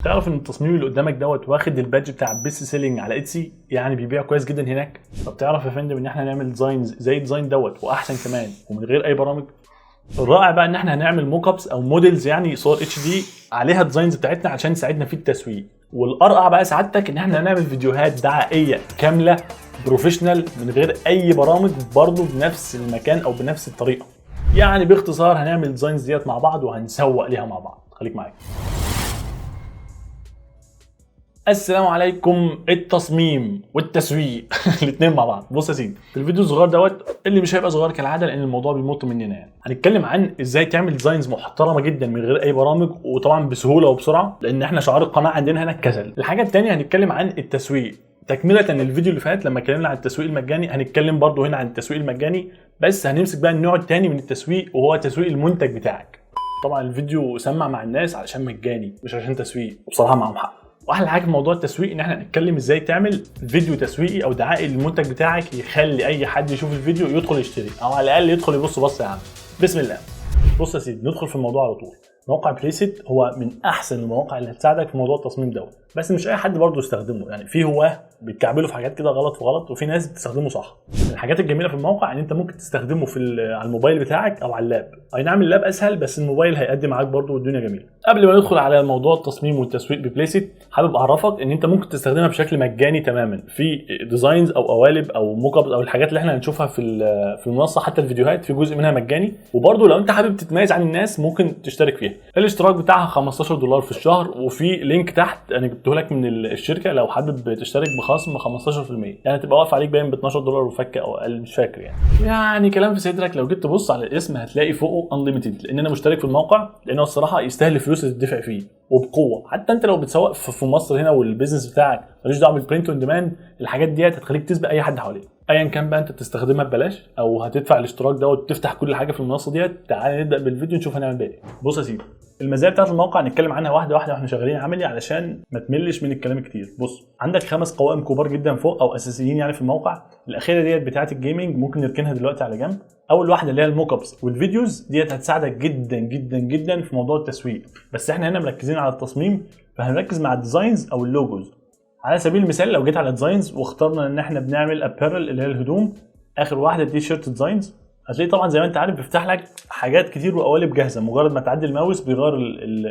تعرف ان التصميم اللي قدامك دوت واخد البادج بتاع بيست سيلينج على اتسي، يعني بيبيع كويس جدا هناك. طب تعرف يا فندم ان احنا هنعمل ديزاينز زي الديزاين دوت واحسن كمان ومن غير اي برامج؟ الرائع بقى ان احنا هنعمل موك ابس او موديلز، يعني صور اتش دي عليها الديزاينز بتاعتنا عشان تساعدنا في التسويق. والارقع بقى سعادتك ان احنا هنعمل فيديوهات دعائيه كامله بروفيشنال من غير اي برامج، برضه بنفس المكان او بنفس الطريقه. يعني باختصار هنعمل الديزاينز ديت مع بعض وهنسوق ليها مع بعض. خليك معايا. السلام عليكم. التصميم والتسويق الاثنين مع بعض. بص يا سيدي، في الفيديو الصغير دوت اللي مش هيبقى صغير كالعاده لان الموضوع بيمط مننا، يعني هنتكلم عن ازاي تعمل ديزاينز محترمه جدا من غير اي برامج، وطبعا بسهوله وبسرعه لان احنا شعار القناه عندنا هنا الكسل. الحاجه الثانيه هنتكلم عن التسويق تكمله للفيديو اللي فات لما اتكلمنا عن التسويق المجاني. هنتكلم برضو هنا عن التسويق المجاني، بس هنمسك بقى النوع الثاني من التسويق وهو تسويق المنتج بتاعك. طبعا الفيديو سمع مع الناس علشان مجاني مش عشان تسويق، وبصراحه معاهم حق. واحلى حاجه في موضوع التسويق ان احنا هنتكلم ازاي تعمل فيديو تسويقي او دعائي للمنتج بتاعك يخلي اي حد يشوف الفيديو يدخل يشتري، او على الاقل يدخل يبص بص يا عم. بسم الله. بص يا سيدي، ندخل في الموضوع على طول. موقع بليست هو من احسن المواقع اللي هتساعدك في موضوع التصميم دوت، بس مش اي حد برضه يستخدمه. يعني في هواه بيتكعبلوا في حاجات كده غلط في غلط، وفي ناس بتستخدمه صح. من الحاجات الجميله في الموقع ان انت ممكن تستخدمه على الموبايل بتاعك او على اللاب. اي نعم اللاب اسهل، بس الموبايل هيقدم معاك برضه والدنيا جميله. قبل ما ندخل على موضوع التصميم والتسويق ببليست، حابب اعرفك ان انت ممكن تستخدمها بشكل مجاني تماما في ديزاينز او قوالب او موك ابس او الحاجات اللي احنا هنشوفها في المنصه. حتى الفيديوهات في جزء منها مجاني، وبرضه لو انت حابب تتميز عن الناس ممكن تشترك فيها. الاشتراك بتاعها $15 في الشهر، وفي لينك تحت انا جبته لك من الشركه لو حابب تشترك بخصم 15%، يعني تبقى واقف عليك باين ب $12 وفكه او اقل، مش فاكر يعني كلام في صدرك. لو جيت تبص على الاسم هتلاقي فوقه انليميتد، لان انا مشترك في الموقع لانه الصراحه يستاهل الفلوس اللي تدفع فيه وبقوه. حتى انت لو بتسوق في مصر هنا والبيزنس بتاعك ملوش دعوه بالبرنت اون ديماند، الحاجات ديت هتخليك تسبق اي حد حواليك ايا كان بقى انت بتستخدمها ببلاش او هتدفع الاشتراك دوت وتفتح كل حاجه في المنصه ديت. تعال نبدا بالفيديو نشوف هنعمل ايه. بص يا سيدي، المزايا بتاعت الموقع نتكلم عنها واحده واحده واحنا شغالين عملي علشان ما تملش من الكلام كتير. بص، عندك 5 قوائم كبار جدا فوق او اساسيين يعني في الموقع. الاخيره ديت بتاعت الجيمنج ممكن نركنها دلوقتي على جنب. اول واحده اللي هي الموك ابس والفيديوز ديت هتساعدك جدا جدا جدا في موضوع التسويق، بس احنا هنا مركزين على التصميم فهنركز مع الديزاينز او اللوجوز. على سبيل المثال لو جيت على ديزاينز واخترنا ان احنا بنعمل ابيرل اللي هي الهدوم، اخر واحده دي شيرت ديزاينز، هتلاقي طبعا زي ما انت عارف بيفتح لك حاجات كتير وقوالب جاهزه. مجرد ما تعدي الماوس بيغير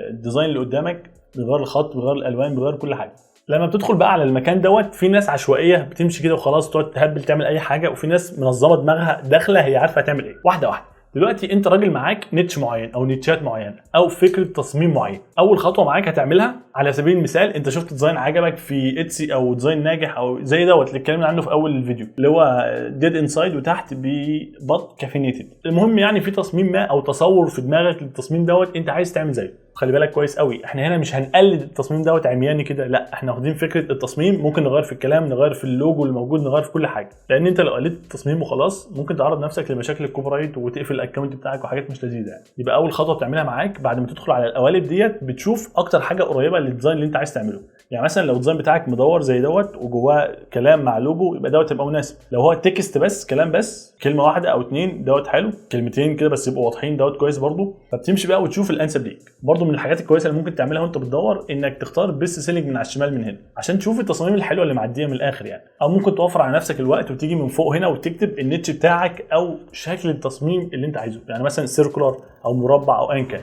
الديزاين اللي قدامك، بيغير الخط، بيغير الالوان، بيغير كل حاجه. لما بتدخل بقى على المكان دوت، في ناس عشوائيه بتمشي كده وخلاص تقعد تهبل تعمل اي حاجه، وفي ناس منظمه دماغها داخله هي عارفه هتعمل ايه. واحده واحده. دلوقتي انت راجل معاك نيتش معين او نيتشات معينه او فكره تصميم معين. اول خطوه معاك هتعملها على سبيل المثال، انت شفت ديزاين عجبك في اتسي او ديزاين ناجح او زي دوت اللي اتكلمنا عنه في اول الفيديو اللي هو ديد انسايد وتحت ببط كافينيتد. المهم يعني في تصميم ما او تصور في دماغك للتصميم دوت انت عايز تعمل زيه. خلي بالك كويس قوي، احنا هنا مش هنقلد التصميم دوت عمياني كده، لا احنا واخدين فكره التصميم، ممكن نغير في الكلام، نغير في اللوجو الموجود، نغير في كل حاجه. لان انت لو قلدت التصميم وخلاص ممكن تعرض نفسك لمشاكل الكوبي رايت وتقفل الاكونت بتاعك وحاجات مش لذيذه يعني. يبقى اول خطوه بتعملها معاك بعد ما تدخل على القوالب ديت، بتشوف اكتر حاجه قريبه للديزاين اللي انت عايز تعمله. يعني مثلا لو الديزاين بتاعك مدور زي دوت وجواه كلام مع لوجو، يبقى دوت يبقى مناسب. لو هو تكست بس، كلام بس، كلمه واحده او 2، دوت حلو. كلمتين كده بس يبقوا واضحين، دوت كويس برضو. فبتمشي بقى وتشوف الانسب ليك. برضو من الحاجات الكويسه اللي ممكن تعملها وانت بتدور انك تختار بيست سيلينج من على الشمال من هنا عشان تشوف التصاميم الحلوه اللي معديه من الاخر يعني. او ممكن توفر على نفسك الوقت وتيجي من فوق هنا وتكتب النيتش بتاعك او شكل التصميم اللي انت عايزه، يعني مثلا سيركولار او مربع او ايا كان.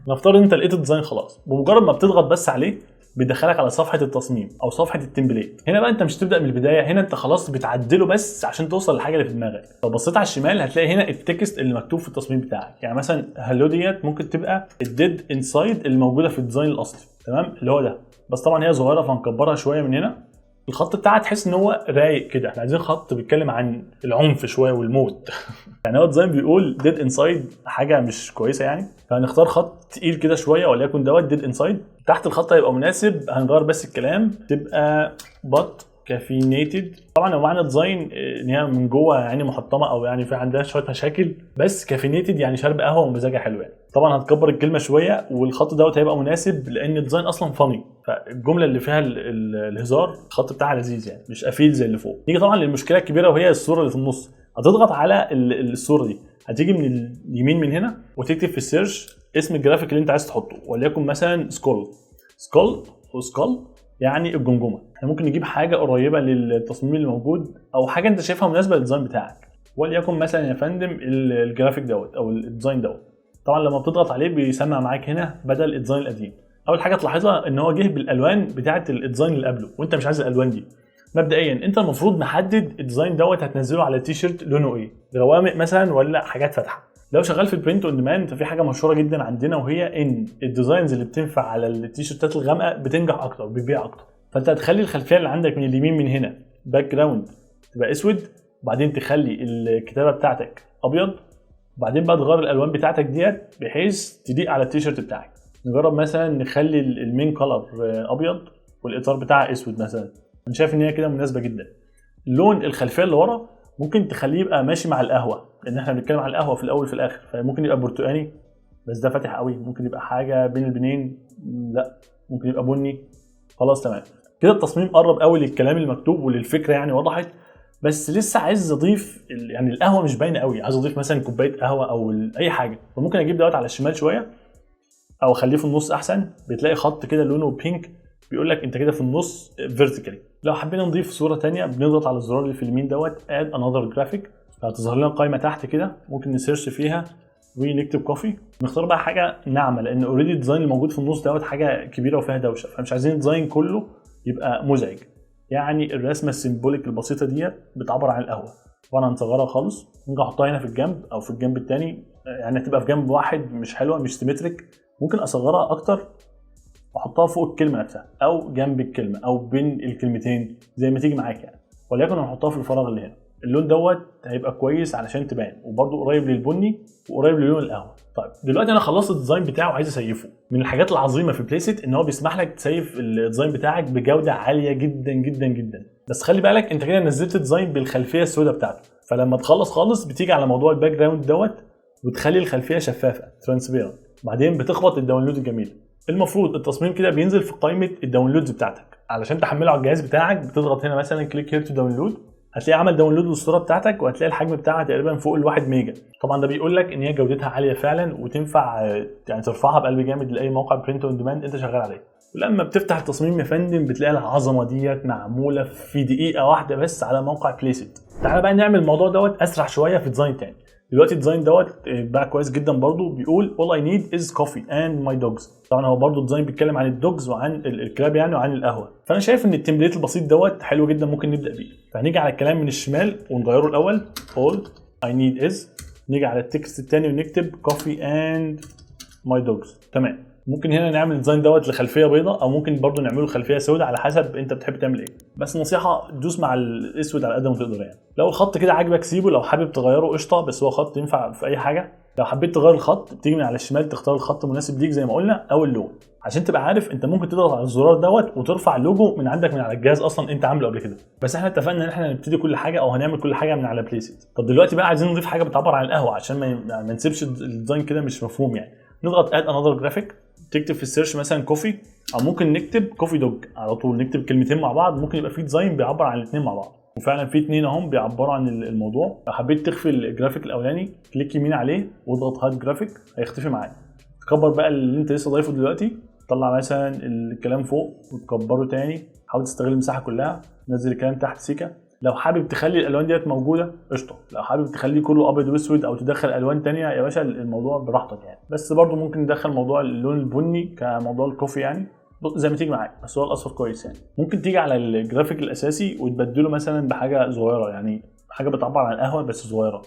نفترض انت لقيت الديزاين خلاص، بمجرد ما بتضغط بس عليه بيدخلك على صفحه التصميم او صفحه التمبليت. هنا بقى انت مش تبدا من البدايه، هنا انت خلاص بتعدله بس عشان توصل للحاجه اللي في دماغك. لو بصيت على الشمال هتلاقي هنا التكست اللي مكتوب في التصميم بتاعك. يعني مثلا هلو ديت ممكن تبقى الديد انسايد اللي موجوده في الديزاين الاصلي، تمام، اللي هو ده. بس طبعا هي صغيره فهنكبرها شويه من هنا. الخط بتاعها تحس ان هو رايق كده، احنا عايزين خط بيتكلم عن العنف شويه والموت يعني هو ديزاين بيقول ديد انسايد، حاجه مش كويسه يعني، فهنختار خط تقيل كده شويه وليكن دوت ديد انسايد. تحت الخط هيبقى مناسب، هنغير بس الكلام تبقى بط كافينيتد. طبعا لو معنى ديزاين ان هي من جوه يعني محطمه او يعني في عندها شويه مشاكل، بس كافينيتد يعني شرب قهوه ومزاجها حلو يعني. طبعا هتكبر الكلمه شويه والخط دوت هيبقى مناسب لان الديزاين اصلا فاني، فالجمله اللي فيها الهزار الخط بتاعها لذيذ يعني مش قفيل زي اللي فوق. نيجي طبعا للمشكله الكبيره وهي الصوره اللي في النص. هتضغط على الصوره دي، هتيجي من اليمين من هنا وتكتب في السيرش اسم الجرافيك اللي انت عايز تحطه، وليكن مثلا سكول. وسكال يعني الجمجمه. احنا ممكن نجيب حاجه قريبه للتصميم اللي موجود او حاجه انت شايفها مناسبه للديزاين بتاعك، وليكن مثلا يا فندم الجرافيك دوت او الديزاين دوت. طبعا لما بتضغط عليه بيسمع معاك هنا بدل الديزاين القديم. اول حاجه تلاحظها ان هو جه بالالوان بتاعه الديزاين اللي قبله وانت مش عايز الالوان دي. مبدئيا انت المفروض محدد الديزاين دوت هتنزله على تي شيرت لونه ايه، غوامق مثلا ولا حاجات فاتحه. لو شغال في البرنت اون ديماند ففي حاجه مشهوره جدا عندنا، وهي ان الديزاينز اللي بتنفع على التيشيرتات الغامقه بتنجح اكتر بتبيع اكتر. فانت هتخلي الخلفيه اللي عندك من اليمين من هنا باك جراوند تبقى اسود، وبعدين تخلي الكتابه بتاعتك ابيض، وبعدين بقى تغير الالوان بتاعتك ديت بحيث تليق على التيشيرت بتاعك. نجرب مثلا نخلي المين كلر ابيض والاطار بتاعها اسود مثلا. انا شايف ان هي كده مناسبه جدا. لون الخلفيه اللي ورا ممكن تخليه يبقى ماشي مع القهوه، لان احنا بنتكلم على القهوه في الاول في الاخر، فممكن يبقى برتقاني بس ده فاتح قوي، ممكن يبقى حاجه بين البنين، لا ممكن يبقى بني. خلاص تمام كده التصميم قرب قوي للكلام المكتوب وللفكره يعني وضحت، بس لسه عايز اضيف يعني القهوه مش باينه قوي، عايز اضيف مثلا كوبايه قهوه او اي حاجه. فممكن اجيب دوت على الشمال شويه او اخليه في النص احسن. بتلاقي خط كده لونه بينك بيقول لك انت كده في النص فيرتيكالي. لو حبينا نضيف صوره ثانيه بنضغط على الزرار اللي في اليمين دوت اد انذر جرافيك، هتظهر لنا قائمه تحت كده ممكن نسيرش فيها ونكتب كوفي. نختار بقى حاجه ناعمه لان اوريدي الديزاين اللي موجود في النص دوت حاجه كبيره وفيها دوشه، فمش عايزين الديزاين كله يبقى مزعج. يعني الرسمه السيمبوليك البسيطه ديت بتعبر عن القهوه، وانا هنصغرها خالص. ممكن احطها هنا في الجنب او في الجنب الثاني، يعني هتبقى في جنب واحد مش حلوه مش سيمتريك. ممكن اصغرها اكتر واحطها فوق الكلمه نفسها او جنب الكلمه او بين الكلمتين زي ما تيجي معاك يعني، وليكن هنحطها في الفراغ اللي هنا. اللون دوت هيبقى كويس علشان تبان، وبرده قريب للبني وقريب للون القهوه. طيب دلوقتي انا خلصت الديزاين بتاعه وعايز اسيفه. من الحاجات العظيمه في بليسيت ان هو بيسمح لك تسيف الديزاين بتاعك بجوده عاليه جدا جدا جدا. بس خلي بالك انت كده نزلت الديزاين بالخلفيه السوداء بتاعته، فلما تخلص خالص بتيجي على موضوع الباك جراوند دوت وتخلي الخلفيه شفافه ترانسبيرنت، بعدين بتخبط الداونلود الجميل. المفروض التصميم كده بينزل في قائمه الداونلودز بتاعتك. علشان تحمله على الجهاز بتاعك بتضغط هنا مثلا كليك هير تو داونلود، هتلاقي عمل داونلود للصوره بتاعتك وهتلاقي الحجم بتاعها تقريبا فوق ال1 ميجا. طبعا ده بيقول لك ان هي جودتها عاليه فعلا وتنفع يعني ترفعها بقلب جامد لاي موقع برنت اون ديماند انت شغال عليه. ولما بتفتح التصميم يا فندم بتلاقي العظمه ديت معموله في دقيقه واحده بس على موقع بليسيت. تعالى بقى نعمل الموضوع دوت اسرع شويه في ديزاين تاني. دلوقتي الديزاين دوت بقى كويس جدا برضو، بيقول all I need is coffee and my dogs. طبعا هو برضو الديزاين بيتكلم عن الدوجز وعن الكلاب يعني وعن القهوه، فانا شايف ان التمبليت البسيط دوت حلو جدا ممكن نبدا بيه. فهنيجي على الكلام من الشمال ونغيره الاول all I need is، نيجي على التكست الثاني ونكتب coffee and my dogs. تمام. ممكن هنا نعمل الديزاين دوت لخلفيه بيضاء او ممكن برضو نعمله خلفيه سوداء على حسب انت بتحب تعمل ايه، بس نصيحه دوس مع الاسود على قد ما تقدر يعني. لو الخط كده عاجبك سيبه، لو حابب تغيره قشطه، بس هو خط ينفع في اي حاجه. لو حبيت تغير الخط بتيجي من على الشمال تختار الخط مناسب ليك زي ما قلنا او اللون. عشان تبقى عارف انت ممكن تضغط على الزرار دوت وترفع اللوجو من عندك من على الجهاز اصلا انت عامله قبل كده، بس احنا اتفقنا ان احنا هنبتدي كل حاجه او هنعمل كل حاجه من على بليسيت. طب دلوقتي بقى عايزين نضيف حاجه بتعبر عن القهوه عشان ما نسيبش الديزاين كده مش مفهوم يعني. نضغط اد انذر جرافيك، تكتب في السيرش مثلا كوفي، او ممكن نكتب كوفي دوج على طول، نكتب كلمتين مع بعض. ممكن يبقى في ديزاين بيعبر عن الاثنين مع بعض، وفعلا في اثنين اهم بيعبروا عن الموضوع. لو حبيت تخفي الجرافيك الاولاني كليك يمين عليه واضغط هاد جرافيك هيختفي معاك. تكبر بقى اللي انت لسه ضايفه دلوقتي، طلع مثلا الكلام فوق وتكبره تاني، حاول تستغل المساحه كلها، نزل الكلام تحت سيكا. لو حابب تخلي الالوان ديت موجوده قشطه، لو حابب تخليه كله ابيض واسود او تدخل الوان تانية يا باشا الموضوع براحتك يعني. بس برضو ممكن ندخل موضوع اللون البني كموضوع الكوفي يعني زي ما تيجي معاك، بس هو الاصفر كويس يعني. ممكن تيجي على الجرافيك الاساسي وتبدله مثلا بحاجه صغيره، يعني حاجه بتعبر عن القهوه بس صغيره،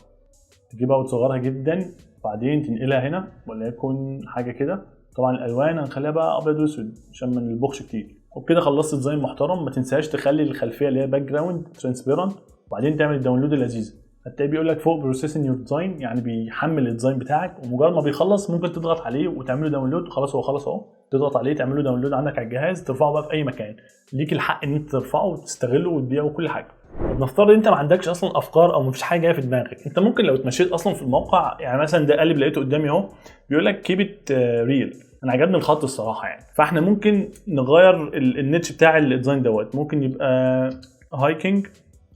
تجيبها وتصغرها جدا وبعدين تنقلها هنا وليكن حاجه كده. طبعا الالوان هنخليها بقى ابيض واسود عشان ما نلبخش كتير. وبكده خلصت ديزاين محترم. ما تنساش تخلي الخلفيه اللي هي باك جراوند ترانسبيرنت وبعدين تعمل الداونلود اللذيذه. هتلاقي بيقول لك فوق بروسيسنج يور ديزاين، يعني بيحمل الديزاين بتاعك، ومجرد ما بيخلص ممكن تضغط عليه وتعمله داونلود. خلاص هو خلص اهو، تضغط عليه تعمله داونلود عندك على الجهاز، ترفعه بقى في اي مكان. ليك الحق ان انت ترفعه وتستغله وتبيعه وكل حاجه. نفترض انت ما عندكش اصلا افكار او مفيش حاجه جايه في دماغك، انت ممكن لو اتمشيت اصلا في الموقع، يعني مثلا ده قالب لقيته قدامي اهو بيقول لك كيب ات ريل، انا عجبني الخط الصراحه يعني. فاحنا ممكن نغير النيتش بتاع الديزاين دوت، ممكن يبقى هايكنج،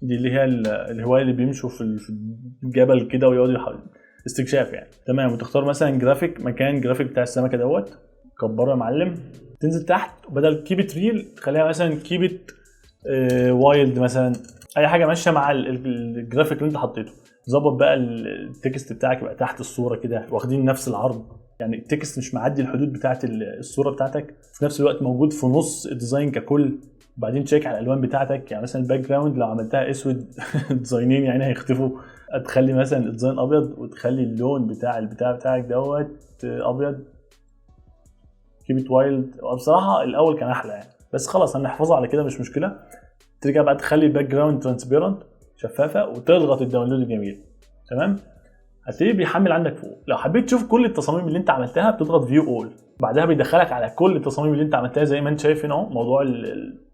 دي اللي هي الهوايه اللي بيمشوا في الجبل كده ويقعدوا استكشاف يعني. تمام. وتختار مثلا جرافيك مكان جرافيك بتاع السمكه دوت، كبره يا معلم. تنزل تحت وبدل كيب ات ريل تخليها مثلا كيب ات وايلد مثلا، اي حاجه ماشيه مع الجرافيك اللي انت حطيته. ظبط بقى التكست بتاعك يبقى تحت الصوره كده واخدين نفس العرض، يعني التكست مش معدي الحدود بتاعه الصوره بتاعتك، في نفس الوقت موجود في نص الديزاين ككل. وبعدين تشيك على الالوان بتاعتك، يعني مثلا الباك جراوند لو عملتها اسود ديزاينين يعني هيختفوا. تخلي مثلا الديزاين ابيض وتخلي اللون بتاع البتاع بتاعك دوت ابيض كيب ات وايلد. بصراحه الاول كان احلى يعني، بس خلاص هنحفظه على كده مش مشكله. ترجع بقى تخلي الباك جراوند ترانسبيرنت شفافه وتضغط الداونلود الجميل. تمام، هتلاقيه بيحمل عندك فوق. لو حبيت تشوف كل التصاميم اللي انت عملتها بتضغط فيو اول، بعدها بيدخلك على كل التصاميم اللي انت عملتها زي ما انت شايف هنا اهو. موضوع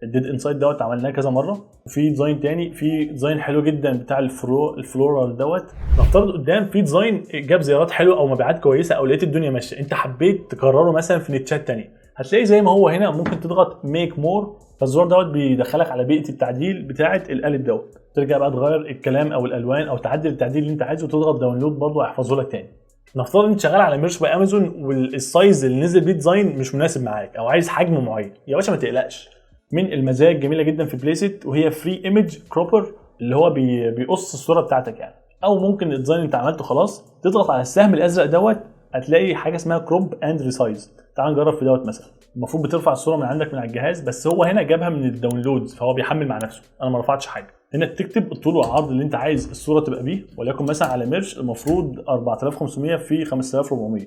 الديد انسايد دوت عملناه كذا مره. وفي ديزاين تاني، في ديزاين حلو جدا بتاع الفلورال دوت. نفترض قدام في ديزاين جاب زيارات حلوه او مبيعات كويسه او لقيت الدنيا ماشيه، انت حبيت تكرره مثلا في نيتشات تانيه، هتلاقي زي ما هو هنا ممكن تضغط ميك مور، فالزرار دوت بيدخلك على بيئه التعديل بتاعه القالب دوت. ترجع بقى تغير الكلام او الالوان او تعدل التعديل اللي انت عايزه وتضغط داونلود برضه هيحفظه لك تاني. نفترض انت شغال على ميرش باي امازون والسايز اللي نزل بيه ديزاين مش مناسب معاك او عايز حجم معين، يا باشا ما تقلقش، من المزايا الجميله جدا في بليست وهي فري ايمج كروبر، اللي هو بيقص الصوره بتاعتك يعني. او ممكن الديزاين انت عملته خلاص تضغط على السهم الازرق دوت، هتلاقي حاجه اسمها كروب اند ريسايز. تعال نجرب في دوت مثلا. المفروض بترفع الصوره من عندك من على الجهاز، بس هو هنا جابها من الداونلودز فهو بيحمل مع نفسه، انا ما رفعتش حاجه. هنا تكتب الطول والعرض اللي انت عايز الصوره تبقى بيه، وليكن مثلا على ميرش المفروض 4500 في 5400،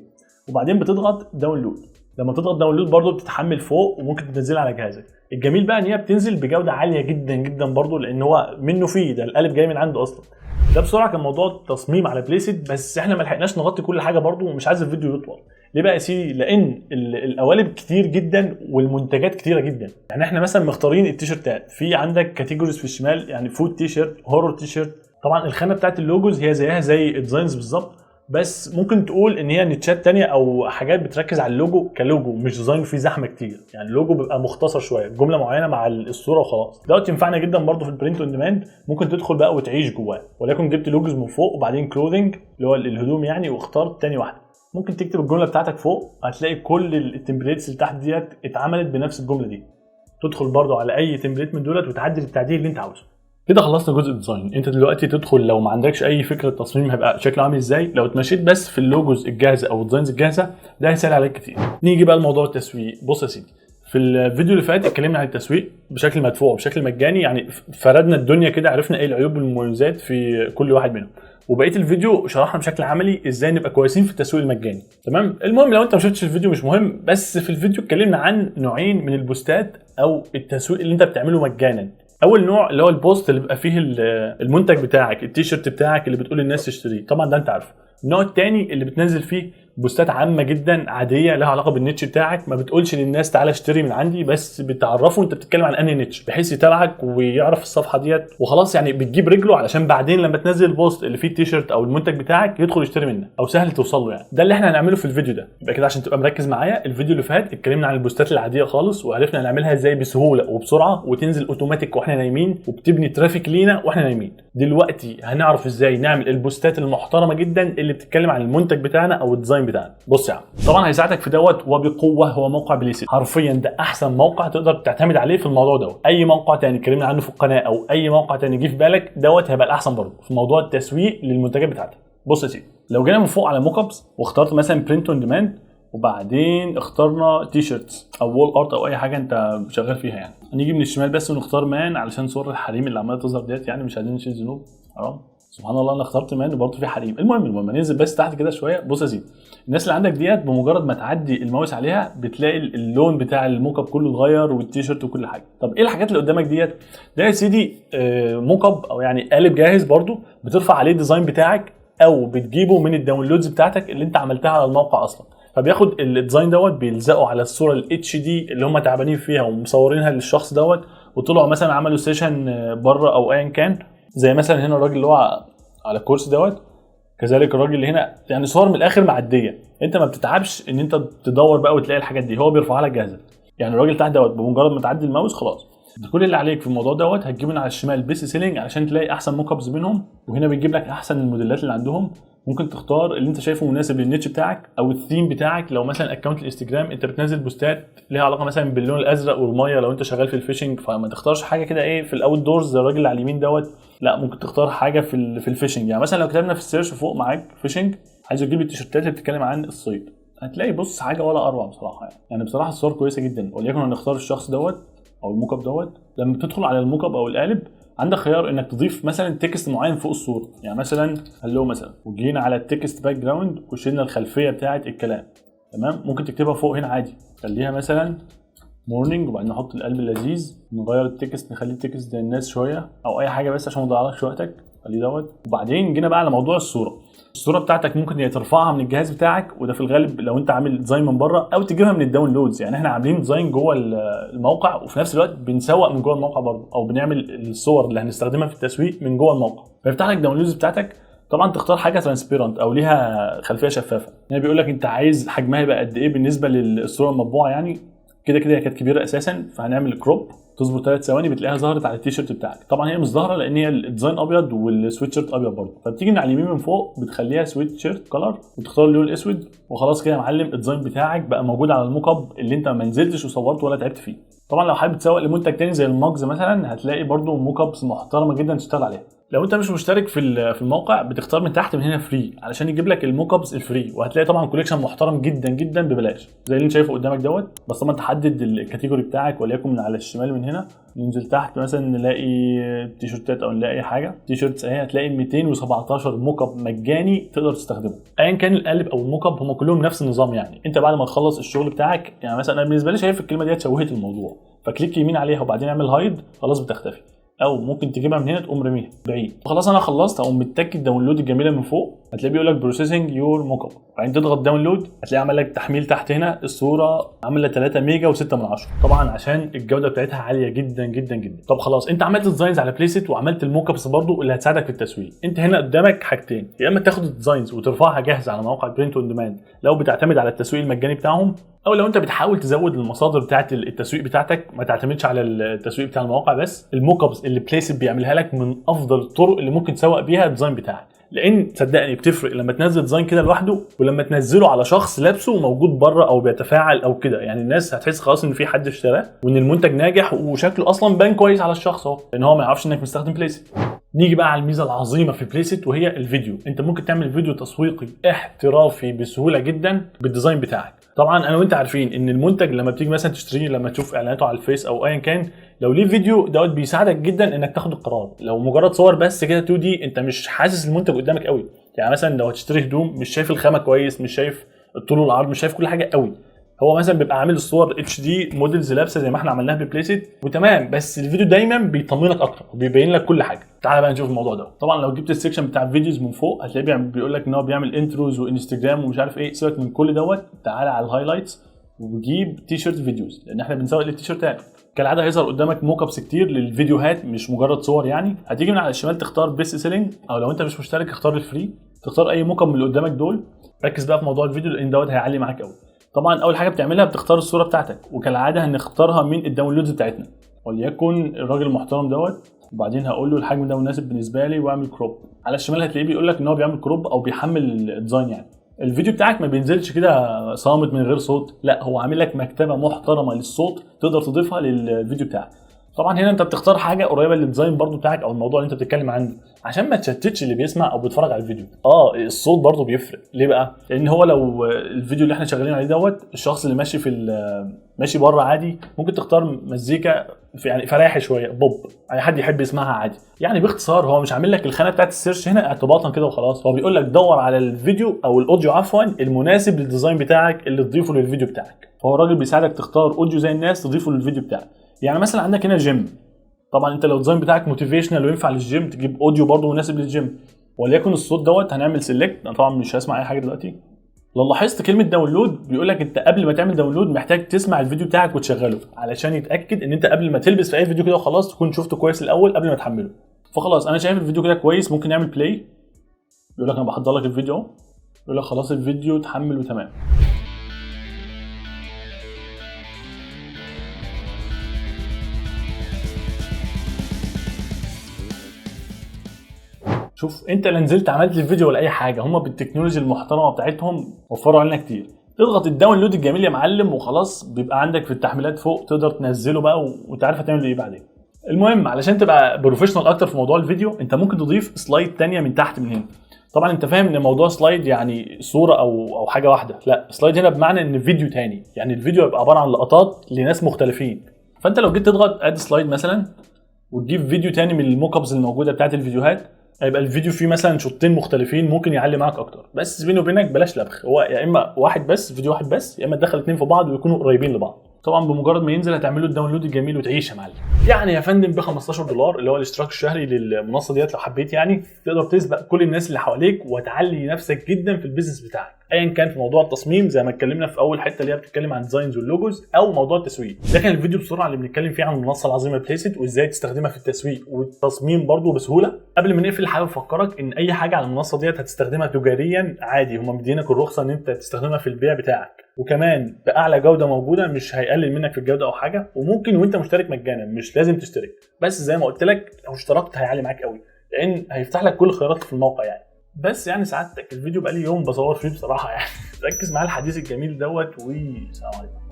وبعدين بتضغط داونلود. لما تضغط داونلود برضو بتتحمل فوق وممكن تنزلها على جهازك. الجميل بقى ان هي بتنزل بجوده عاليه جدا جدا برضو، لان هو منه فيه ده القالب جاي من عنده اصلا. ده بسرعه كان موضوع التصميم على بليست، بس احنا ما لحقناش نغطي كل حاجه برضو ومش عايز الفيديو يطول. ليه بقى يا سيدي؟ لان القوالب كتير جدا والمنتجات كتيره جدا. يعني احنا مثلا مختارين التيشيرتات، في عندك كاتيجوريز في الشمال، يعني فود تيشيرت، هورور تيشيرت. طبعا الخانه بتاعت اللوجوز هي زيها زي الديزاينز بالظبط، بس ممكن تقول ان هي نيتشات تانية او حاجات بتركز على اللوجو كلوجو، مش ديزاين فيه زحمه كتير. يعني اللوجو بيبقى مختصر شويه، جمله معينه مع الصوره وخلاص. دوت ينفعنا جدا برضو في البرنت اون ديماند، ممكن تدخل بقى وتعيش جواه. ولكن جبت لوجوز من فوق وبعدين كلوذنج اللي هو الهدوم يعني، واخترت تاني واحده. ممكن تكتب الجمله بتاعتك فوق، هتلاقي كل التمبليتس اللي تحت ديت اتعملت بنفس الجمله دي. تدخل برضو على اي تمبليت من دولت وتعدل التعديل اللي انت عاوزه. كده خلصنا جزء الديزاين. انت دلوقتي تدخل لو ما عندكش اي فكره تصميم هيبقى شكله عامل ازاي، لو اتمشيت بس في اللوجوز الجاهزه او الديزاينز الجاهزه ده هيسهل عليك كتير. نيجي بقى لموضوع التسويق. بص يا سيدي، في الفيديو اللي فات اتكلمنا عن التسويق بشكل مدفوع وبشكل مجاني، يعني فردنا الدنيا كده، عرفنا ايه العيوب والمميزات في كل واحد منهم. وبقيه الفيديو شرحنا بشكل عملي ازاي نبقى كويسين في التسويق المجاني. تمام. المهم لو انت ما شفتش الفيديو مش مهم، بس في الفيديو اتكلمنا عن نوعين من البوستات او التسويق اللي انت بتعمله مجانا. اول نوع اللي هو البوست اللي بيبقى فيه المنتج بتاعك، التيشيرت بتاعك اللي بتقول للناس تشتريه، طبعا ده انت عارفه. النوع الثاني اللي بتنزل فيه بوستات عامه جدا عاديه لها علاقه بالنيتش بتاعك، ما بتقولش للناس تعالى اشتري من عندي، بس بتعرفه انت بتتكلم عن انهي نيتش بحيث يتابعك ويعرف الصفحه ديت وخلاص. يعني بتجيب رجله علشان بعدين لما تنزل البوست اللي فيه التيشيرت او المنتج بتاعك يدخل يشتري منك او سهل توصل له. يعني ده اللي احنا هنعمله في الفيديو ده. يبقى كده عشان تبقى مركز معايا، الفيديو اللي فات اتكلمنا عن البوستات العاديه خالص وعرفنا نعملها ازاي بسهوله وبسرعه وتنزل اوتوماتيك واحنا نايمين وبتبني ترافيك لينا واحنا نايمين. دلوقتي هنعرف ازاي نعمل البوستات المحترمه جدا اللي بتتكلم عن المنتج بتاعنا او الديزاين بتاعنا. بص يا عم، طبعا هيساعدك في دوت وبقوه هو موقع بليست. حرفيا ده احسن موقع تقدر تعتمد عليه في الموضوع دوت. اي موقع تاني اتكلمنا عنه في القناه او اي موقع تاني جه في بالك دوت هيبقى الاحسن برضه في موضوع التسويق للمنتجات بتاعتك. بص يا سيدي، لو جينا من فوق على موك ابس واخترت مثلا برنت اون ديماند وبعدين اخترنا تي شيرتس او وول ارت او اي حاجه انت شغال فيها، يعني هنيجي من الشمال بس ونختار مان علشان صور الحريم اللي عماله تظهر ديت، يعني مش عايزين نشيل ذنوب، حرام. سبحان الله انا اخترت مان وبرضه في حريم. المهم ننزل بس تحت كده شويه. بص يا سيدي، الناس اللي عندك ديت بمجرد ما تعدي الماوس عليها بتلاقي اللون بتاع الموك اب كله اتغير والتيشيرت وكل حاجه. طب ايه الحاجات اللي قدامك ديت؟ ده يا سيدي موك اب او يعني قالب جاهز برضه بترفع عليه الديزاين بتاعك او بتجيبه من الداونلودز بتاعتك اللي انت عملتها على الموقع اصلا. فبياخد الديزاين دوت بيلزقه على الصوره الاتش دي اللي هم تعبانين فيها ومصورينها للشخص دوت، وطلعوا مثلا عملوا سيشن بره او ايا كان، زي مثلا هنا الراجل اللي هو على الكورس دوت، كذلك الراجل اللي هنا، يعني صور من الاخر معديه. انت ما بتتعبش ان انت تدور بقى وتلاقي الحاجات دي، هو بيرفعها لك جاهزه. يعني الراجل تحت دوت بمجرد ما تعدي الماوس خلاص. كل اللي عليك في الموضوع دوت هتجيب من على الشمال بيس سيلينج علشان تلاقي احسن موك ابز منهم، وهنا بيجيب لك احسن الموديلات اللي عندهم. ممكن تختار اللي انت شايفه مناسب للنيتش بتاعك او الثيم بتاعك. لو مثلا اكونت الانستجرام انت بتنزل بوستات ليها علاقه مثلا باللون الازرق والميه، لو انت شغال في الفيشنج فما تختارش حاجه كده ايه في الاوت دورز زي الراجل اللي على اليمين دوت، لا ممكن تختار حاجه في الفيشنج. يعني مثلا لو كتبنا في السيرش فوق معاك فيشنج، عايز تجيب التيشيرتات اللي بتتكلم عن الصيد، هتلاقي بص حاجه ولا اروع بصراحه. يعني بصراحه الصور كويسه جدا. وليكن هنختار الشخص دوت او الموك اب دوت. لما بتدخل على الموك اب او القالب عندك خيار انك تضيف مثلا تكست معين فوق الصوره، يعني مثلا هلو مثلا، وجينا على التكست باك جراوند وشلنا الخلفيه بتاعه الكلام، تمام. ممكن تكتبها فوق هنا عادي، خليها مثلا مورنينج وبعدين نحط القلب اللذيذ، نغير التكست نخليه التكست زي الناس شويه او اي حاجه بس عشان ما نضيعلكش وقتك، خليه دوت. وبعدين جينا بقى على موضوع الصوره بتاعتك ممكن ترفعها من الجهاز بتاعك، وده في الغالب لو انت عامل ديزاين من بره، او تجيبها من الداونلودز. يعني احنا عاملين ديزاين جوه الموقع وفي نفس الوقت بنسوق من جوه الموقع برضه، او بنعمل الصور اللي هنستخدمها في التسويق من جوه الموقع، فيفتح لك الداونلودز بتاعتك. طبعا تختار حاجه ترانسبيرنت او ليها خلفيه شفافه، يعني بيقول لك انت عايز حجمها يبقى قد ايه بالنسبه للصوره المطبوعه. يعني كده كده هي كانت كبيره اساسا، فهنعمل كروب تصبر 3 ثواني بتلاقيها ظهرت على التيشيرت بتاعك. طبعا هي مش ظاهره لان هي الديزاين ابيض والسويتشيرت ابيض برضه، فبتيجي من على اليمين من فوق بتخليها سويتشيرت كلر وتختار اللون الاسود، وخلاص كده يا معلم الديزاين بتاعك بقى موجود على الموك اب اللي انت ما نزلتش وصورته ولا تعبت فيه. طبعا لو حابب تسوق لمنتج تاني زي الماجز مثلا هتلاقي برضه موك ابس محترمه جدا تشتغل عليها. لو انت مش مشترك في الموقع بتختار من تحت من هنا فري علشان يجيب لك الموك ابس الفري، وهتلاقي طبعا كوليكشن محترم جدا جدا ببلاش زي اللي انت شايفه قدامك دوت. بس طبعا تحدد الكاتيجوري بتاعك، وليكن من على الشمال من هنا ننزل تحت مثلا نلاقي تيشيرتات او نلاقي اي حاجه تيشيرتس اهي، هتلاقي 217 موك اب مجاني تقدر تستخدمه. ايا كان القالب او الموك اب هم كلهم نفس النظام. يعني انت بعد ما تخلص الشغل بتاعك، يعني مثلا انا بالنسبه لي شايف الكلمه دي شوهت الموضوع، فكليك يمين عليها وبعدين اعمل هايد، خلاص بتختفي. او ممكن تجيبها من هنا تقوم رميها بعيد. خلاص انا خلصت، اقوم متك الداونلود الجميله من فوق، هتلاقي بيقول لك بروسيسنج يور موك اب، بعدين تضغط داونلود هتلاقي عمل لك تحميل تحت هنا. الصوره عامله 3 ميجا و6 من 10 طبعا عشان الجوده بتاعتها عاليه جدا جدا جدا. طب خلاص انت عملت ديزاينز على بليست وعملت الموك ابس برضه اللي هتساعدك في التسويق. انت هنا قدامك حاجتين، يا اما تاخد الديزاينز وترفعها جاهزه على مواقع برنت اون ديماند لو بتعتمد على التسويق المجاني بتاعهم، او لو انت بتحاول تزود المصادر بتاعه التسويق بتاعتك ما تعتمدش على التسويق بتاع المواقع بس. الموك ابس اللي بليست بيعملها لك من افضل الطرق اللي ممكن تسوق بيها الديزاين بتاعك، لان صدقني بتفرق لما تنزل ديزاين كده لوحده ولما تنزله على شخص لابسه وموجود بره او بيتفاعل او كده. يعني الناس هتحس خلاص ان في حد اشتراه وان المنتج ناجح وشكله اصلا بان كويس على الشخص اهو، لان هو ما يعرفش انك مستخدم بليست. نيجي بقى على الميزه العظيمه في بليست وهي الفيديو. انت ممكن تعمل فيديو تسويقي احترافي بسهوله جدا بالديزاين بتاعك. طبعا انا وانت عارفين ان المنتج لما بتيجي مثلا تشتريه، لما تشوف اعلاناته على الفيس او ايا كان، لو ليه فيديو دوت بيساعدك جدا انك تاخد القرار. لو مجرد صور بس كده 2 دي انت مش حاسس المنتج قدامك قوي. يعني مثلا لو هتشتري هدوم مش شايف الخامه كويس، مش شايف الطول والعرض، مش شايف كل حاجه قوي. هو مثلا بيبقى عامل الصور اتش دي موديلز لابسه زي ما احنا عملناها ببليست وتمام، بس الفيديو دايما بيطمنك اكتر وبيبين لك كل حاجه. تعال بقى نشوف الموضوع ده. طبعا لو جبت السكشن بتاع الفيديوز من فوق هتلاقيه بيقول لك ان هو بيعمل انتروز وانستجرام ومش عارف ايه. سيبك من كل دوت، تعال على الهايلايتس وجيب تي شيرت فيديوز، لان احنا بنسوق للتيشيرتات. كالعاده هيظهر قدامك موك ابس كتير للفيديوهات مش مجرد صور. يعني هتيجي من على الشمال تختار بيست سيلينج، او لو انت مش مشترك اختار الفري، تختار اي موك اب من اللي قدامك دول. ركز بقى في موضوع الفيديو لان دوت هيعلي معاك قوي. طبعا اول حاجه بتعملها بتختار الصوره بتاعتك، وكالعاده هنختارها من الداونلودز بتاعتنا، وليكن الراجل المحترم دوت. وبعدين هقول له الحجم ده مناسب بالنسبه لي واعمل كروب. على الشمال هتلاقيه بيقول لك ان هو بيعمل كروب او بيحمل الديزاين. يعني الفيديو بتاعك ما بينزلش كده صامت من غير صوت، لا هو عامل لك مكتبه محترمه للصوت تقدر تضيفها للفيديو بتاعك. طبعا هنا انت بتختار حاجه قريبه للديزاين برضو بتاعك او الموضوع اللي انت بتتكلم عنه عشان ما تشتتش اللي بيسمع او بيتفرج على الفيديو. الصوت برضو بيفرق. ليه بقى؟ لان هو لو الفيديو اللي احنا شغالين عليه دوت الشخص اللي ماشي بره عادي، ممكن تختار مزيكا يعني فرايحي شويه بوب، اي حد يحب يسمعها عادي. يعني باختصار هو مش عامل لك الخانه بتاعت السيرش هنا اعتباطا كده وخلاص، هو بيقول لك دور على الفيديو او الاوديو عفوا المناسب للديزاين بتاعك اللي تضيفه للفيديو بتاعك. فهو الراجل بيساعدك تختار اوديو زي الناس تضيفه للفيديو بتاعك. يعني مثلا عندك هنا جيم، طبعا انت لو الديزاين بتاعك موتيفيشنال وينفع للجيم تجيب اوديو برضه مناسب للجيم. وليكن الصوت دوت هنعمل سيلكت. انا طبعا مش هسمع اي حاجه دلوقتي. لو لاحظت كلمه داونلود بيقول لك انت قبل ما تعمل داونلود محتاج تسمع الفيديو بتاعك وتشغله علشان يتاكد ان انت قبل ما تلبس في اي فيديو كده وخلاص تكون شفته كويس الاول قبل ما تحمله. فخلاص انا شايف الفيديو كده كويس، ممكن نعمل بلاي. بيقول لك انا بحضر لك الفيديو اهو، بيقول لك خلاص الفيديو اتحمل وتمام. شوف انت لا نزلت عملت لي فيديو ولا اي حاجه، هم بالتكنولوجيا المحترمه بتاعتهم وفروا علينا كتير. تضغط الداونلود الجميل يا معلم وخلاص بيبقى عندك في التحميلات فوق، تقدر تنزله بقى وانت عارف هتعمل ايه بعدين. المهم علشان تبقى بروفيشنال اكتر في موضوع الفيديو، انت ممكن تضيف سلايد تانية من تحت من هنا. طبعا انت فاهم ان موضوع سلايد يعني صوره او حاجه واحده، لا سلايد هنا بمعنى ان فيديو تاني، يعني الفيديو يبقى عباره عن لقطات لناس مختلفين. فانت لو جيت تضغط اد سلايد مثلا وتجيب فيديو تاني من الموك ابس الموجوده بتاعت الفيديوهات، هيبقى الفيديو فيه مثلا شوطين مختلفين، ممكن يعلي معاك اكتر. بس بيني وبينك بلاش لبخ، هو يا اما واحد بس فيديو واحد بس، يا اما تدخل اتنين في بعض ويكونوا قريبين لبعض. طبعا بمجرد ما ينزل هتعملوا الداونلود الجميل وتعيش يا معلم. يعني يا فندم ب $15 اللي هو الاشتراك الشهري للمنصه ديت، لو حبيت يعني تقدر تسبق كل الناس اللي حواليك وتعلي نفسك جدا في البيزنس بتاعك، ايا كان في موضوع التصميم زي ما اتكلمنا في اول حته اللي هي بتتكلم عن ديزاينز واللوجوز، او موضوع التسويق. ده كان الفيديو بسرعه اللي بنتكلم فيه عن المنصه العظيمه بليسيت وازاي تستخدمها في التسويق والتصميم برضو بسهوله. قبل ما نقفل حابب افكرك ان اي حاجه على المنصه ديت هتستخدمها تجاريا عادي، هم مدينك الرخصه ان انت تستخدمها في البيع بتاعك، وكمان باعلى جوده موجوده، مش هيقلل منك في الجوده او حاجه. وممكن وانت مشترك مجانا، مش لازم تشترك، بس زي ما قلت لك لو اشتركت هيعلي معاك قوي، لان هيفتح لك كل الخيارات في الموقع يعني. بس يعني سعادتك الفيديو بقالي يوم بصور فيه بصراحه يعني. ركز معايا الحديث الجميل دوت، والسلام عليكم.